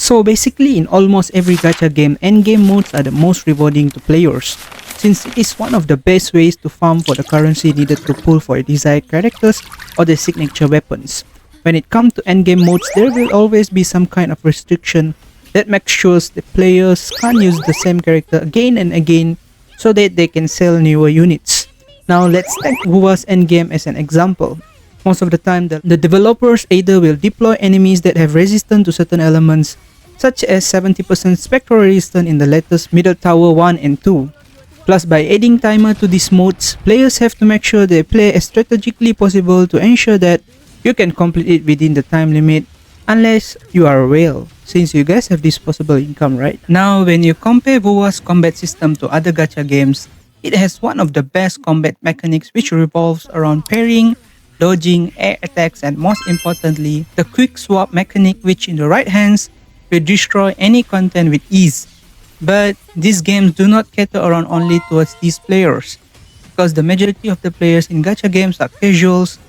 So basically, in almost every gacha game, endgame modes are the most rewarding to players, since it is one of the best ways to farm for the currency needed to pull for desired characters or the signature weapons. When it comes to endgame modes, there will always be some kind of restriction that makes sure the players can't use the same character again and again so that they can sell newer units. Now let's take WoWa's endgame as an example. Most of the time, the developers either will deploy enemies that have resistance to certain elements, such as 70% spectral resistance in the latest Middle Tower 1 and 2. Plus, by adding timer to these modes, players have to make sure they play as strategically possible to ensure that you can complete it within the time limit, unless you are a whale, since you guys have disposable income, right? Now, when you compare WoWa's combat system to other gacha games, it has one of the best combat mechanics which revolves around parrying, dodging, air attacks, and most importantly, the quick swap mechanic which in the right hands will destroy any content with ease. But these games do not cater around only towards these players, because the majority of the players in gacha games are casuals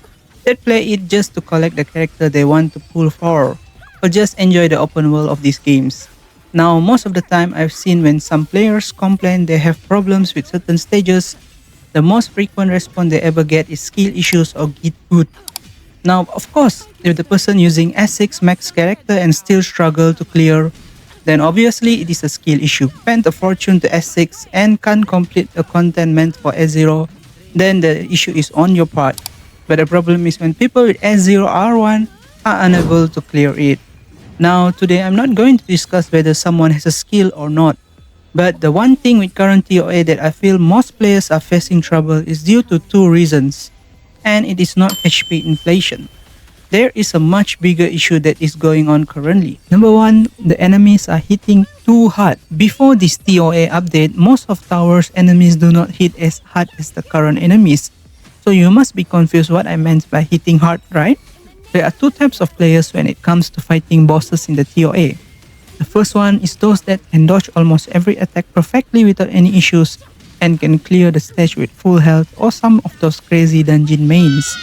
that play it just to collect the character they want to pull for, or just enjoy the open world of these games. Now, most of the time I've seen when some players complain they have problems with certain stages, the most frequent response they ever get is skill issues or git boot. Now, of course, if the person using S6 max character and still struggle to clear, then obviously it is a skill issue. Spend a fortune to S6 and can't complete a content meant for S0, then the issue is on your part. But the problem is when people with S0 R1 are unable to clear it. Now, today I'm not going to discuss whether someone has a skill or not. But the one thing with current TOA that I feel most players are facing trouble is due to two reasons. And it is not HP inflation. There is a much bigger issue that is going on currently. Number one, the enemies are hitting too hard. Before this TOA update, most of Tower's enemies do not hit as hard as the current enemies. So you must be confused what I meant by hitting hard, right? There are two types of players when it comes to fighting bosses in the TOA. The first one is those that can dodge almost every attack perfectly without any issues and can clear the stage with full health, or some of those crazy dungeon mains.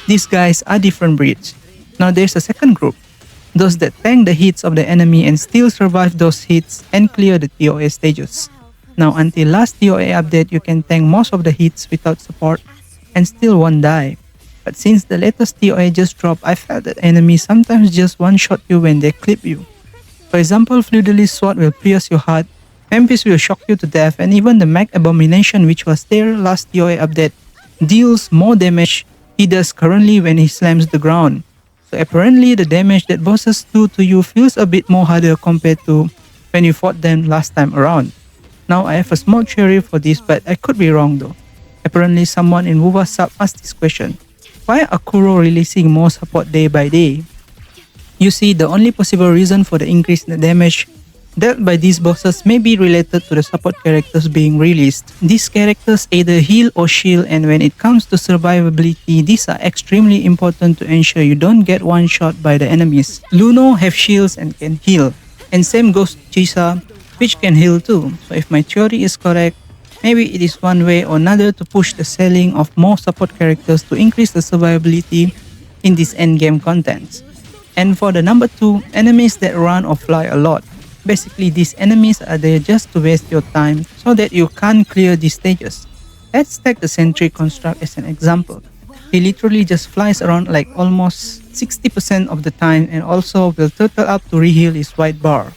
These guys are different breeds. Now there's a second group, those that tank the hits of the enemy and still survive those hits and clear the TOA stages. Now until last TOA update, you can tank most of the hits without support and still won't die. But since the latest TOA just dropped, I felt that enemies sometimes just one-shot you when they clip you. For example, Fluidalist Sword will pierce your heart, Vampist will shock you to death, and even the Mag Abomination, which was their last TOA update, deals more damage he does currently when he slams the ground. So apparently the damage that bosses do to you feels a bit more harder compared to when you fought them last time around. Now I have a small theory for this, but I could be wrong though. Apparently someone in WoWa sub asked this question: why are Kuro releasing more support day by day? You see, the only possible reason for the increase in the damage dealt by these bosses may be related to the support characters being released. These characters either heal or shield, and when it comes to survivability, these are extremely important to ensure you don't get one shot by the enemies. Luno have shields and can heal, and same goes to Chisa, which can heal too. So if my theory is correct, maybe it is one way or another to push the selling of more support characters to increase the survivability in this endgame content. And for the number 2, enemies that run or fly a lot. Basically, these enemies are there just to waste your time so that you can't clear these stages. Let's take the Sentry construct as an example. He literally just flies around like almost 60% of the time, and also will turtle up to reheal his white bar.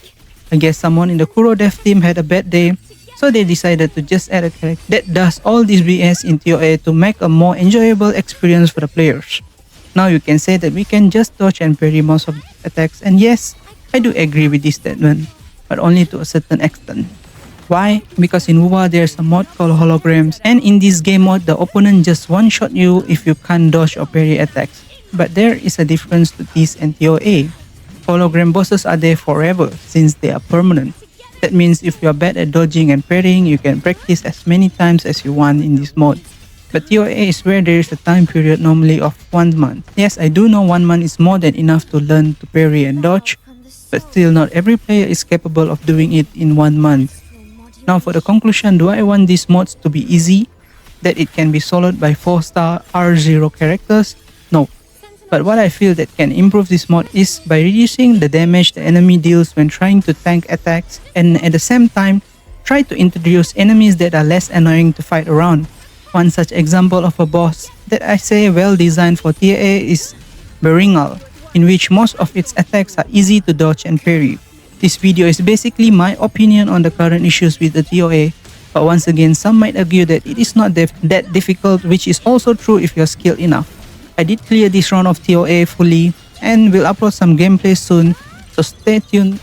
I guess someone in the Kuro dev team had a bad day, so they decided to just add a character that does all this BS in TOA to make a more enjoyable experience for the players. Now you can say that we can just dodge and parry most of the attacks, and yes, I do agree with this statement, but only to a certain extent. Why? Because in WoWa there's a mod called holograms, and in this game mode the opponent just one-shot you if you can't dodge or parry attacks. But there is a difference to this and TOA. Hologram bosses are there forever since they are permanent. That means if you are bad at dodging and parrying, you can practice as many times as you want in this mode. But TOA is where there is a time period normally of 1 month. Yes, I do know 1 month is more than enough to learn to parry and dodge, but still not every player is capable of doing it in 1 month. Now for the conclusion, do I want these mods to be easy? That it can be soloed by 4-star R0 characters? No. But what I feel that can improve this mod is by reducing the damage the enemy deals when trying to tank attacks, and at the same time, try to introduce enemies that are less annoying to fight around. One such example of a boss that I say well designed for TOA is Beringal, in which most of its attacks are easy to dodge and parry. This video is basically my opinion on the current issues with the TOA, but once again some might argue that it is not that difficult, which is also true if you're skilled enough. I did clear this round of TOA fully and will upload some gameplay soon, so stay tuned.